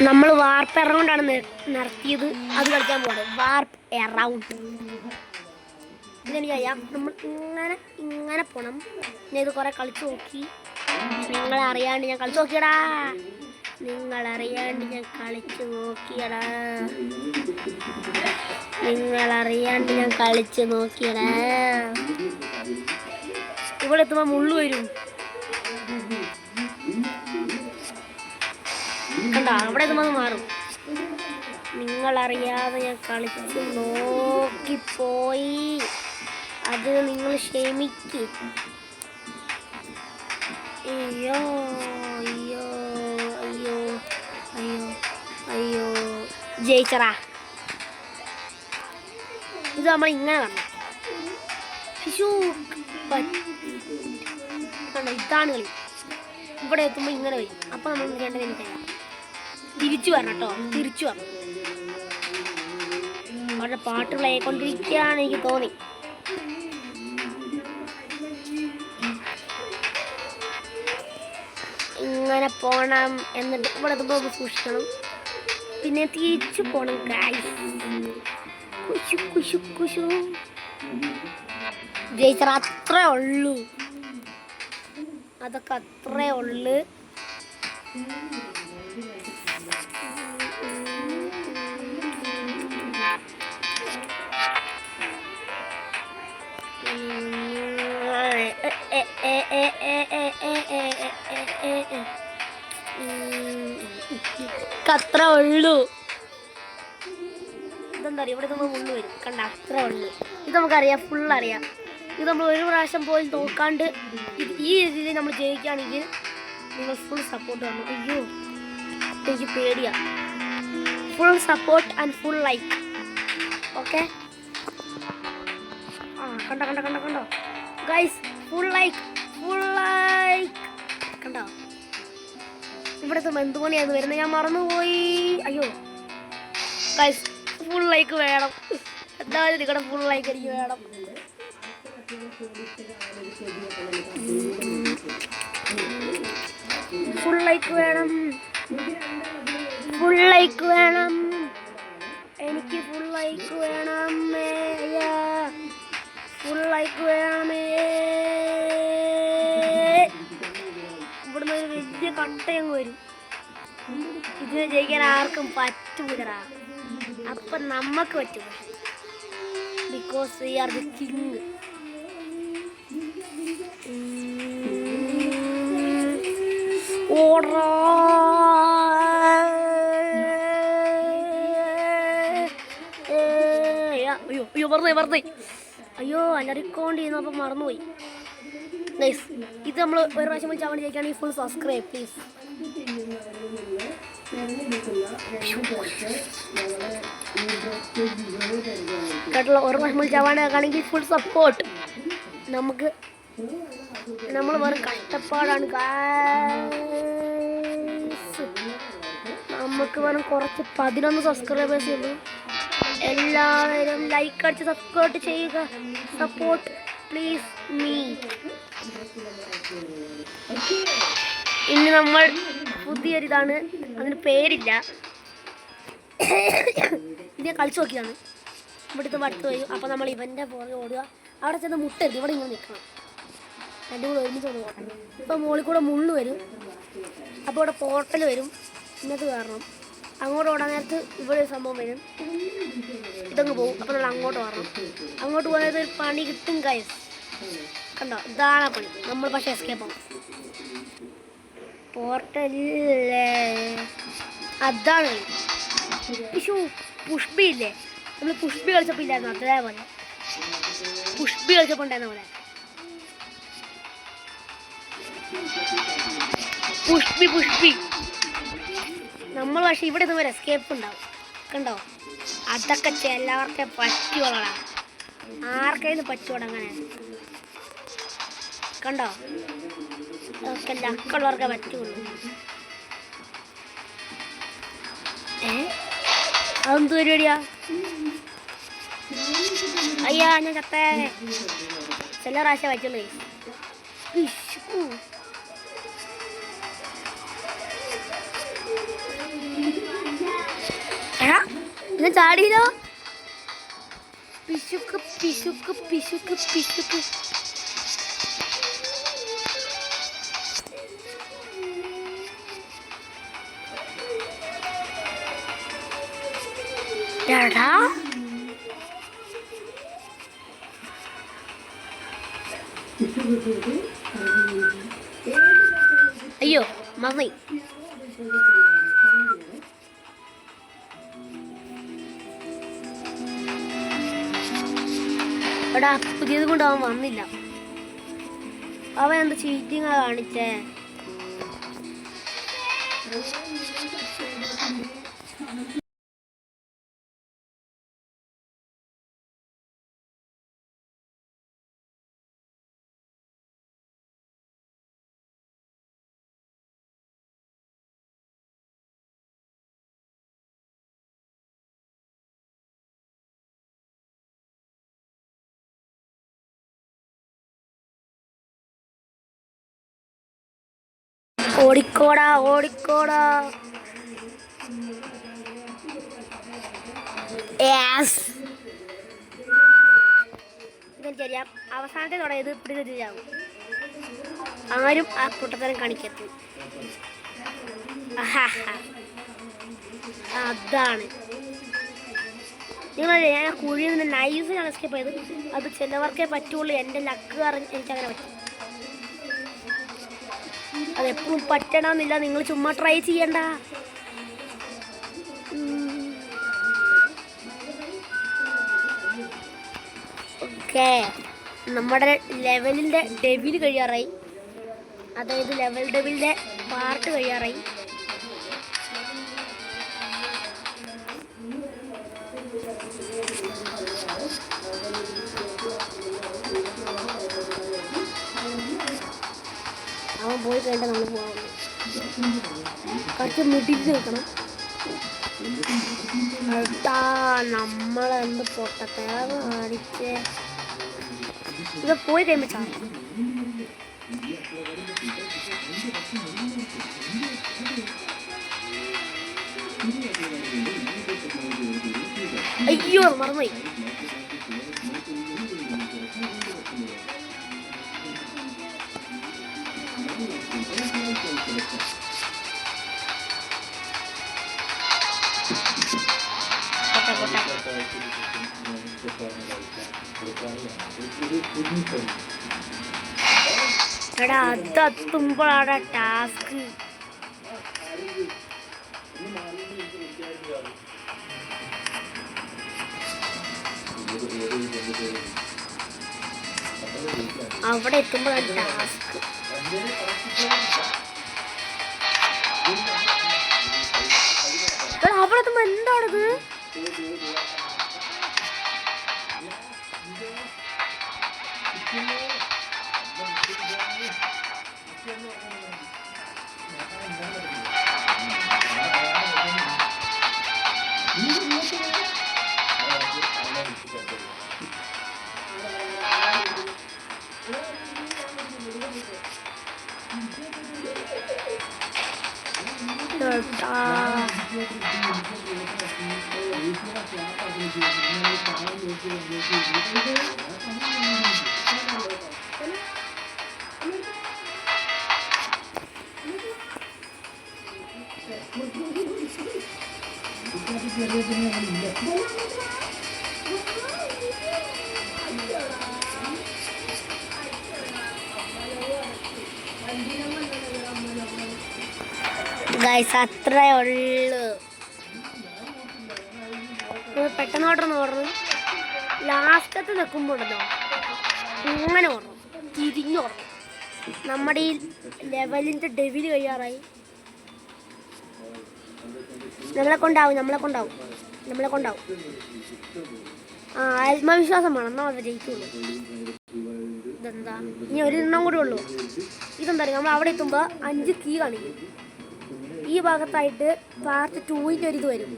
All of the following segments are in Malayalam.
നമ്മൾ വാർപ്പ് എറൗണ്ടാണ് നടത്തിയത്. അത് കളിക്കാൻ പോകുന്നത് വാർപ്പ് എറൗണ്ട്. ഇതെനിക്കറിയാം. നമ്മൾ ഇങ്ങനെ ഇങ്ങനെ പോണം. ഞാൻ ഇത് കുറേ കളിച്ചു നോക്കി. നിങ്ങളറിയാണ്ട് ഞാൻ കളിച്ചു നോക്കിയടാ. നിങ്ങളറിയാണ്ട് ഞാൻ കളിച്ചു നോക്കിയടാ. ഇവിടെ എത്തുമ്പോൾ മുള്ളു വരും. കണ്ട അവിടെ എത്തുമ്പോൾ മാറും. നിങ്ങളറിയാതെ ഞാൻ കളിച്ച് നോക്കിപ്പോയി. അത് നിങ്ങൾ ക്ഷമിക്ക്. അയ്യോ അയ്യോ അയ്യോ അയ്യോ അയ്യോ ജയിച്ചറാ. ഇത് നമ്മൾ ഇങ്ങനെ പറഞ്ഞു കണ്ടോ. ഇതാണ് കളി. ഇവിടെ എത്തുമ്പോൾ ഇങ്ങനെ വരും. അപ്പം നമ്മൾ ചെയ്യേണ്ടത് എനിക്കറിയാം. തിരിച്ചു വരണം കേട്ടോ. തിരിച്ചു വരണം. അവരുടെ പാട്ട് പ്ലേ ആയിക്കൊണ്ടിരിക്കുകയാണ് എനിക്ക് തോന്നി. ഇങ്ങനെ പോകണം. എന്നിട്ട് ഇവിടെ എത്തുമ്പോൾ സൂക്ഷിക്കണം. പിന്നെ തിരിച്ചു പോകണം ഗൈസ്. കുശു കുശു കുശു. ജയിച്ചറ അത്രേ ഉള്ളൂ. അതൊക്കെ അത്രേ ഉള്ളു. അത്ര ഉള്ളു. ഇതെന്താ അറിയാം. ഇവിടെ നമ്മൾ മുള്ളു വരും. കണ്ട അത്ര ഉള്ളു. ഇത് നമുക്കറിയാം. ഫുള്ളറിയാം. ഇത് നമ്മൾ ഒരു പ്രാവശ്യം പോയി നോക്കാണ്ട് ഈ രീതിയിൽ നമ്മൾ ജയിക്കുകയാണെങ്കിൽ നിങ്ങൾ ഫുൾ സപ്പോർട്ട് തരണം. അയ്യോ എനിക്ക് പേടിയാ. Full support and full like. Okay. കണ്ടോ കണ്ടോ കണ്ടോ കണ്ടോ ഗൈസ്. ഫുൾ ലൈക്ക് കണ്ടോ. ഇവിടുത്തെ എന്തുമണിയാണ് വരുന്നത് ഞാൻ മറന്നുപോയി. അയ്യോ ഗൈസ് ഫുൾ ലൈക്ക് വേണം. എന്തായാലും നിങ്ങളുടെ ഫുൾ ലൈക്ക് എനിക്ക് വേണം. ഫുൾ ലൈക്ക് വേണം. എനിക്ക് ഫുൾ ലൈക്ക് വേണമേ. ഫുൾ ലൈക്ക് വേണമേ. ഇവിടുന്ന് ഒരു വലിയ കട്ടയങ്ങ് വരും. ഇതിനെ ജയിക്കാൻ ആർക്കും പറ്റൂലടാ. അപ്പം നമുക്ക് പറ്റും. Because we are the king. ഓടാ അയ്യോ അയ്യോ വെറുതെ അയ്യോ അലറിക്കൊണ്ടിരുന്നപ്പോൾ മറന്നുപോയി. നൈസ്. ഇത് നമ്മൾ ഒരു പ്രാവശ്യം വിളിച്ചാൽ വേണ്ടി ജയിക്കുകയാണെങ്കിൽ ഫുൾ സബ്സ്ക്രൈബ് പ്ലീസ്. കേട്ടുള്ള ഒരു പ്രാവശ്യം വിളിച്ചാവാണെങ്കിൽ ഫുൾ സപ്പോർട്ട്. നമ്മൾ വെറും കഷ്ടപ്പാടാണ്. നമുക്ക് വെറും കുറച്ച് 11 സബ്സ്ക്രൈബേഴ്സേ ഉള്ളൂ. എല്ലാവരും ലൈക്ക് അടിച്ച് സപ്പോർട്ട് ചെയ്യുക. Support please me. ഇന്ന് നമ്മൾ പുതിയൊരിതാണ്. അതിന് പേരില്ല. ഇത് കളിച്ചു നോക്കിയതാണ്. ഇവിടുത്തെ വടുത്ത് വരും. അപ്പോൾ നമ്മൾ ഇവൻ്റെ പുറകെ ഓടുക. അവിടെ ചെന്ന് മുട്ടരുത്. ഇവിടെ ഇങ്ങനെ നിൽക്കണം. രണ്ടും കൂടെ ഒരുമിച്ച് ഒന്ന് പോകണം. ഇപ്പോൾ മുകളിൽ കൂടെ മുള്ളു വരും. അപ്പോൾ ഇവിടെ പോർട്ടൽ വരും. ഇന്നത്തെ കാരണം അങ്ങോട്ട് ഓടാൻ നേരത്ത് ഇവിടെ ഒരു സംഭവം വരും. ഇതങ്ങ് പോകും. അപ്പോൾ നമ്മൾ അങ്ങോട്ട് ഓടണം. അങ്ങോട്ട് പോയത് ഒരു പണി കിട്ടും ഗൈസ്. കണ്ടോ ഇതാണ് പണി. നമ്മൾ പക്ഷേ എസ്കേപ്പ് ആവും. പോർട്ടലില്ലേ അതാണ് കളി. പുഷ്പി ഇല്ലേ. നമ്മൾ പുഷ്പി കളിച്ചപ്പോൾ ഇല്ലായിരുന്നു. അതേപോലെ പുഷ്പി കളിച്ചപ്പോൾ ഉണ്ടായിരുന്ന പോലെ പുഷ്പി നമ്മൾ പക്ഷെ ഇവിടെ ഇതുവരെ എസ്കേപ്പ് ഉണ്ടാവും. കണ്ടോ അതൊക്കെ എല്ലാവർക്കും പറ്റുവോളാ. ആർക്കൈന്ന് പറ്റുവോളാ അങ്ങനെ. കണ്ടോ അതൊക്കെ ലക്കുള്ളവർക്കേ പറ്റുള്ളൂ. അതെന്ത് പരിപാടിയാ. അയ്യാ ഞാൻ ചത്തേ. ചില പ്രാവശ്യം പറ്റുള്ളൂ. ഞാൻ ചാടിയില്ലോ. പിശുക്ക് പിശുക്ക് പിശുക്ക് പിശുക്ക്. എടാ അയ്യോ മമ്മി. എടാ പുതിയത് കൊണ്ട് അവൻ വന്നില്ല. അവൻ എന്താ ചീറ്റിങ്ങാ കാണിച്ചേ? ഓടിക്കോടാ ഓടിക്കോടാ. ഇതെനിക്കറിയാം. അവസാനത്തെ തുടങ്ങിയത് പിടിച്ചാവും. ആരും ആ കൂട്ടത്തരം കാണിക്കത്തു. അതാണ് നിങ്ങൾ ഞാൻ കുഴിയിൽ നിന്ന് നൈസിനാണ് എസ്കേപ്പ് ചെയ്തത്. അത് ചിലവർക്കേ പറ്റുള്ളൂ. എൻ്റെ ലക്ക് കാരണം എനിക്കങ്ങനെ പറ്റും. അതെപ്പോഴും പറ്റണമെന്നില്ല. നിങ്ങൾ ചുമ്മാ ട്രൈ ചെയ്യണ്ട. ഓക്കെ, നമ്മുടെ ലെവലിൻ്റെ ഡെവിൽ കഴിയാറായി. അതായത് ലെവൽ ഡെവിലിൻ്റെ പാർട്ട് കഴിയാറായി. അവൻ പോയി കഴിഞ്ഞാൽ നമ്മൾ പോകാം. കുറച്ച് മിടിച്ച് നിൽക്കണം. കേട്ടാ നമ്മളെന്ത് പൊട്ടത്തേവ കാണിച്ചേ. ഇത് പോയി കഴിയുമ്പോൾ ചാടും. അയ്യോ മറന്നുപോയി. എടാ അതെത്തുമ്പോഴാണ് ടാസ്ക്. അവിടെ എത്തുമ്പോഴാണ് ടാസ്ക്. അവിടെ എത്തുമ്പോ എന്താണത്? ഗൈസ് അത്രേ ഉള്ളു. പെട്ടെന്ന് ഓടണം. ലാസ്റ്റത്ത് നിൽക്കുമ്പോൾ ഉണ്ടല്ലോ ഇങ്ങനെ ഓടണം, തിരിഞ്ഞോടണം. നമ്മുടെ ഈ ലെവലിൻ്റെ ഡെവിൽ കഴിയാറായി. നമ്മളെ കൊണ്ടാവും. ആത്മവിശ്വാസം വേണം, എന്നാൽ അത് ജയിക്കുള്ളൂ. ഇതെന്താ ഇനി ഒരു എണ്ണം കൂടെ ഉള്ളൂ. ഇതെന്താ നമ്മൾ അവിടെ എത്തുമ്പോൾ 5 കീ കാണിക്കും. ഈ ഭാഗത്തായിട്ട് പാർട്ട് 2ൻ്റെ ഒരു ഇത് വരും.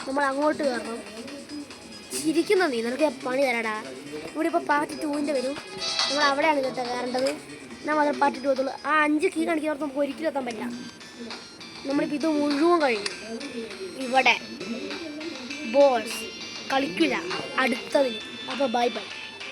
നമ്മൾ അങ്ങോട്ട് കയറണം. ചിരിക്കുന്ന നീ, നിനക്ക് പണി തരാടാ. ഇവിടെ ഇപ്പോൾ പാർട്ട് 2ൻ്റെ വരും. നമ്മൾ അവിടെയാണ് കേട്ടോ കയറേണ്ടത്. നമ്മൾ പാർട്ട് 2 എത്തുള്ളൂ. ആ 5 കീ കാണിക്കുന്നവർക്ക് നമുക്ക് ഒരിക്കലും എത്താൻ പറ്റില്ല. നമ്മളിപ്പോൾ ഇത് മുഴുവൻ കഴിഞ്ഞു. ഇവിടെ ബോൾസ് കളിക്കില്ല അടുത്തതിന്. അപ്പോൾ ബൈ ബൈ.